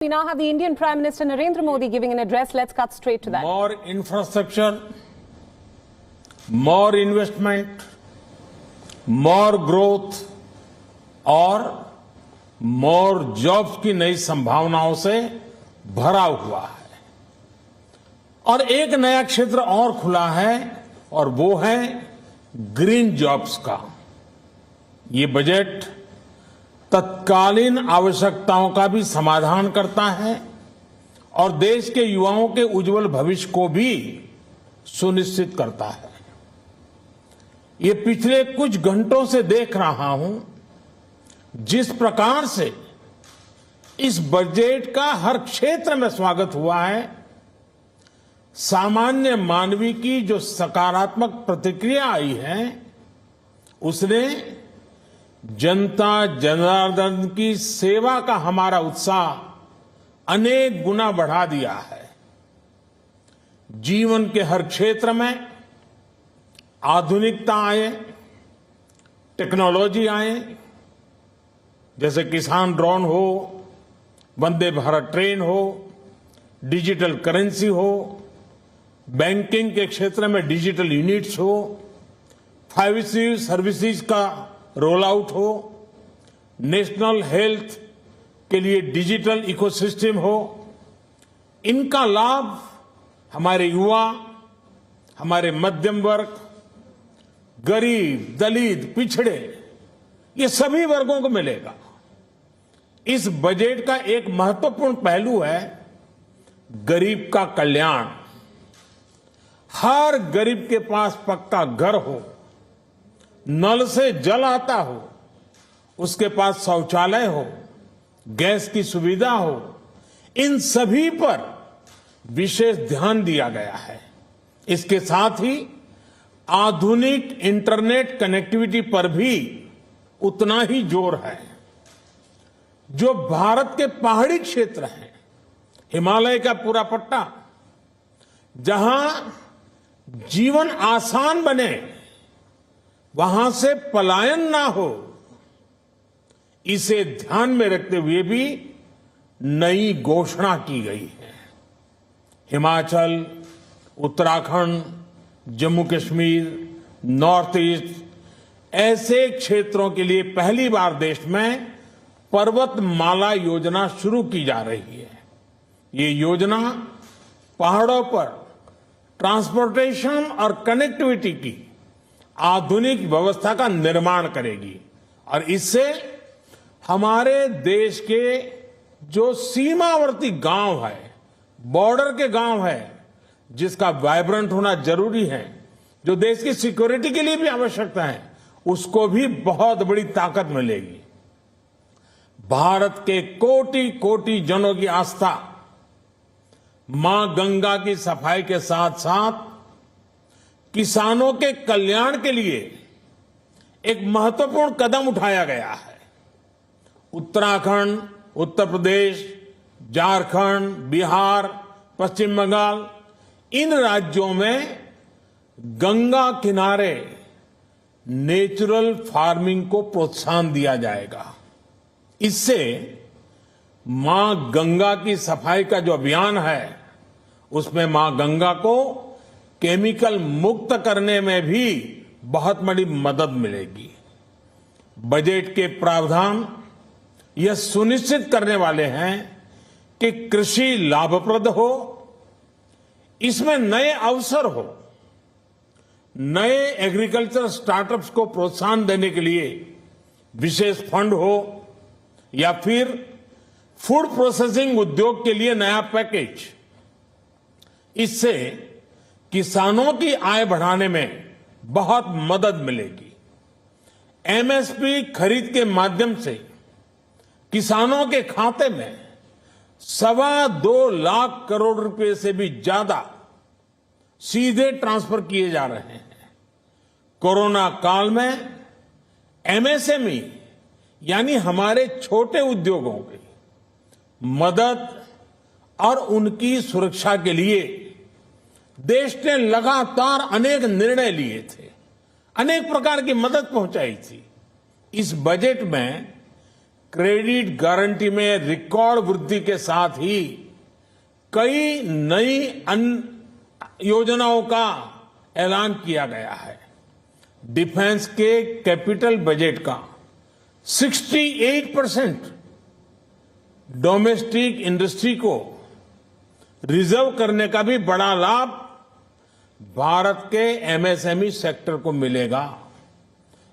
We now have the Indian Prime Minister Narendra Modi giving an address. Let's cut straight to that. More infrastructure, more investment, more growth और more jobs की नई संभावनाओं से भरा हुआ है। और एक नया क्षेत्र और खुला है और वो है ग्रीन जॉब्स का। ये बजट तत्कालीन आवश्यकताओं का भी समाधान करता है और देश के युवाओं के उज्जवल भविष्य को भी सुनिश्चित करता है। ये पिछले कुछ घंटों से देख रहा हूं जिस प्रकार से इस बजट का हर क्षेत्र में स्वागत हुआ है। सामान्य मानवी की जो सकारात्मक प्रतिक्रिया आई है उसने जनता जनार्दन की सेवा का हमारा उत्साह अनेक गुना बढ़ा दिया है। जीवन के हर क्षेत्र में आधुनिकता आए, टेक्नोलॉजी आए, जैसे किसान ड्रोन हो, वंदे भारत ट्रेन हो, डिजिटल करेंसी हो, बैंकिंग के क्षेत्र में डिजिटल यूनिट्स हो, 5G सर्विसेज का रोल आउट हो, नेशनल हेल्थ के लिए डिजिटल इकोसिस्टम हो। इनका लाभ हमारे युवा, हमारे मध्यम वर्ग, गरीब, दलित, पिछड़े, ये सभी वर्गों को मिलेगा। इस बजट का एक महत्वपूर्ण पहलू है गरीब का कल्याण। हर गरीब के पास पक्का घर हो, नल से जल आता हो, उसके पास शौचालय हो, गैस की सुविधा हो, इन सभी पर विशेष ध्यान दिया गया है। इसके साथ ही आधुनिक इंटरनेट कनेक्टिविटी पर भी उतना ही जोर है। जो भारत के पहाड़ी क्षेत्र हैं, हिमालय का पूरा पट्टा, जहां जीवन आसान बने, वहां से पलायन ना हो, इसे ध्यान में रखते हुए भी नई घोषणा की गई है। हिमाचल, उत्तराखंड, जम्मू कश्मीर, नॉर्थ ईस्ट ऐसे क्षेत्रों के लिए पहली बार देश में पर्वतमाला योजना शुरू की जा रही है। ये योजना पहाड़ों पर ट्रांसपोर्टेशन और कनेक्टिविटी की आधुनिक व्यवस्था का निर्माण करेगी और इससे हमारे देश के जो सीमावर्ती गांव है, बॉर्डर के गांव है, जिसका वाइब्रेंट होना जरूरी है, जो देश की सिक्योरिटी के लिए भी आवश्यकता है, उसको भी बहुत बड़ी ताकत मिलेगी। भारत के कोटि कोटि जनों की आस्था मां गंगा की सफाई के साथ साथ किसानों के कल्याण के लिए एक महत्वपूर्ण कदम उठाया गया है। उत्तराखंड, उत्तर प्रदेश, झारखंड, बिहार, पश्चिम बंगाल, इन राज्यों में गंगा किनारे नेचुरल फार्मिंग को प्रोत्साहन दिया जाएगा। इससे मां गंगा की सफाई का जो अभियान है, उसमें मां गंगा को केमिकल मुक्त करने में भी बहुत बड़ी मदद मिलेगी। बजट के प्रावधान यह सुनिश्चित करने वाले हैं कि कृषि लाभप्रद हो, इसमें नए अवसर हो, नए एग्रीकल्चर स्टार्टअप्स को प्रोत्साहन देने के लिए विशेष फंड हो, या फिर फूड प्रोसेसिंग उद्योग के लिए नया पैकेज। इससे किसानों की आय बढ़ाने में बहुत मदद मिलेगी। एमएसपी खरीद के माध्यम से किसानों के खाते में 2.25 लाख करोड़ रुपए से भी ज्यादा सीधे ट्रांसफर किए जा रहे हैं। कोरोना काल में एमएसएमई यानी हमारे छोटे उद्योगों की मदद और उनकी सुरक्षा के लिए देश ने लगातार अनेक निर्णय लिए थे, अनेक प्रकार की मदद पहुंचाई थी। इस बजट में क्रेडिट गारंटी में रिकॉर्ड वृद्धि के साथ ही कई नई योजनाओं का ऐलान किया गया है। डिफेंस के कैपिटल बजट का 68% डोमेस्टिक इंडस्ट्री को रिजर्व करने का भी बड़ा लाभ भारत के एमएसएमई सेक्टर को मिलेगा।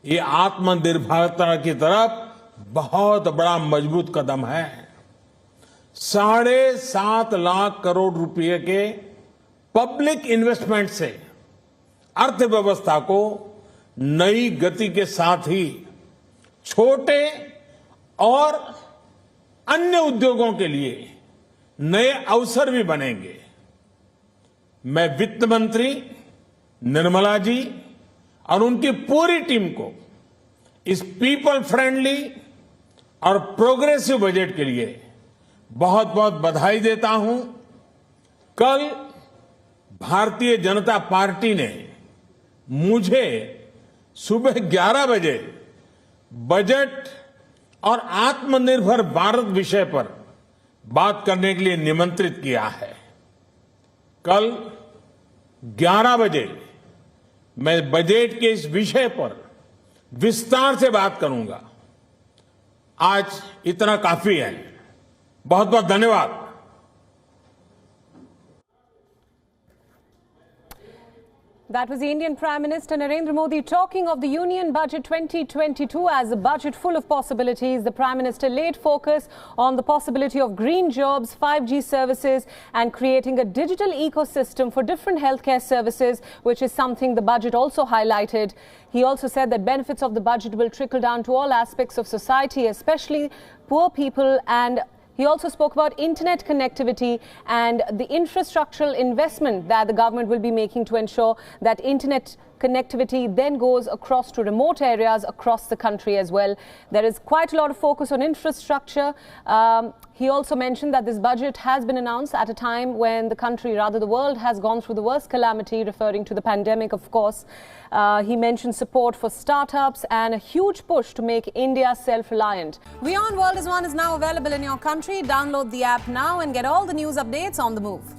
ये आत्मनिर्भरता की तरफ बहुत बड़ा मजबूत कदम है। 7.5 लाख करोड़ रुपए के पब्लिक इन्वेस्टमेंट से अर्थव्यवस्था को नई गति के साथ ही छोटे और अन्य उद्योगों के लिए नए अवसर भी बनेंगे। मैं वित्त मंत्री निर्मला जी और उनकी पूरी टीम को इस पीपल फ्रेंडली और प्रोग्रेसिव बजट के लिए बहुत बहुत बधाई देता हूं। कल भारतीय जनता पार्टी ने मुझे सुबह 11 बजे बजट और आत्मनिर्भर भारत विषय पर बात करने के लिए निमंत्रित किया है। कल 11 बजे मैं बजट के इस विषय पर विस्तार से बात करूंगा। आज इतना काफी है। बहुत बहुत धन्यवाद। That was the Indian Prime Minister Narendra Modi talking of the Union Budget 2022 as a budget full of possibilities. The Prime Minister laid focus on the possibility of green jobs, 5G services and creating a digital ecosystem for different healthcare services, which is something the budget also highlighted. He also said that benefits of the budget will trickle down to all aspects of society, especially poor people, and he also spoke about internet connectivity and the infrastructural investment that the government will be making to ensure that internet connectivity then goes across to remote areas across the country as well. There is quite a lot of focus on infrastructure. He also mentioned that this budget has been announced at a time when the country, rather the world, has gone through the worst calamity, referring to the pandemic, of course. He mentioned support for startups and a huge push to make India self-reliant. WION World is One is now available in your country. Download the app now and get all the news updates on the move.